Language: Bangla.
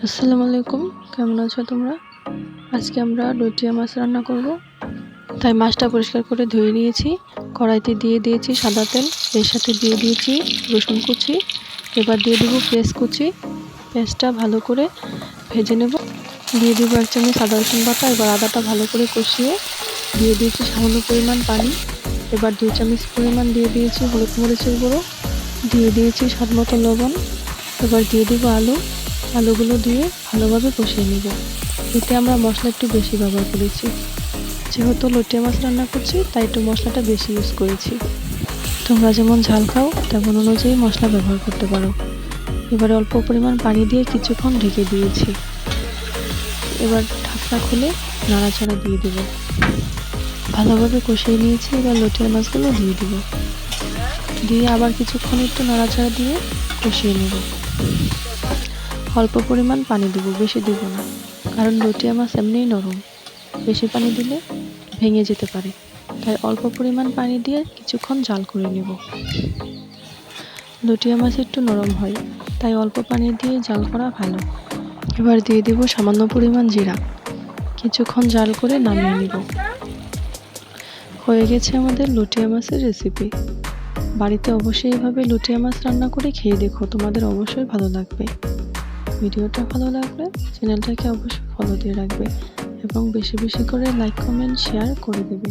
আসসালামু আলাইকুম, কেমন আছো তোমরা? আজকে আমরা লইট্টা মাছ রান্না করব। তাই মাছটা পরিষ্কার করে ধুয়ে নিয়েছি। কড়াইতে দিয়ে দিয়েছি সাদা তেল, এর সাথে দিয়ে দিয়েছি রসুন কুচি। এবার দিয়ে দেবো পেঁয়াজ কুচি। পেঁয়াজটা ভালো করে ভেজে নেব। দিয়ে দেবো 1 চামচ আদা রসুন বাটা। এবার আদাটা ভালো করে কষিয়ে দিয়ে দিয়েছি সামান্য পরিমাণ পানি। এবার 2 চামচ পরিমাণ দিয়ে দিয়েছি হলুদ মরিচের গুঁড়ো, দিয়ে দিয়েছি স্বাদ মতো লবণ। এবার দিয়ে দেবো আলুগুলো দিয়ে ভালোভাবে কষিয়ে নেব। এতে আমরা মশলা একটু বেশি ব্যবহার করেছি, যেহেতু লইট্টা মাছ রান্না করছি তাই একটু মশলাটা বেশি ইউজ করেছি। তোমরা যেমন ঝাল খাও তেমন অনুযায়ী মশলা ব্যবহার করতে পারো। এবারে অল্প পরিমাণ পানি দিয়ে কিছুক্ষণ ঢেকে দিয়েছি। এবার ঢাকনা খুলে নাড়াচাড়া দিয়ে দেব। ভালোভাবে কষিয়ে নিয়েছি। এবার লইট্টা মাছগুলো দিয়ে দেব, দিয়ে আবার কিছুক্ষণ একটু নাড়াচাড়া দিয়ে কষিয়ে নেব। অল্প পরিমাণ পানি দেবো, বেশি দেব না, কারণ লইট্টা মাছ এমনিই নরম, বেশি পানি দিলে ভেঙে যেতে পারে। তাই অল্প পরিমাণ পানি দিয়ে কিছুক্ষণ জাল করে নেব। লইট্টা মাছ একটু নরম হয়, তাই অল্প পানি দিয়ে জাল করা ভালো। এবার দিয়ে দেব সামান্য পরিমাণ জিরা। কিছুক্ষণ জাল করে নামিয়ে নেব। হয়ে গেছে আমাদের লইট্টা মাছের রেসিপি। বাড়িতে অবশ্যই এভাবে লইট্টা মাছ রান্না করে খেয়ে দেখো, তোমাদের অবশ্যই ভালো লাগবে। ভিডিওটা ভালো লাগলে চ্যানেলটাকে অবশ্যই ফলো দিয়ে রাখবে এবং বেশি বেশি করে লাইক, কমেন্ট, শেয়ার করে দেবে।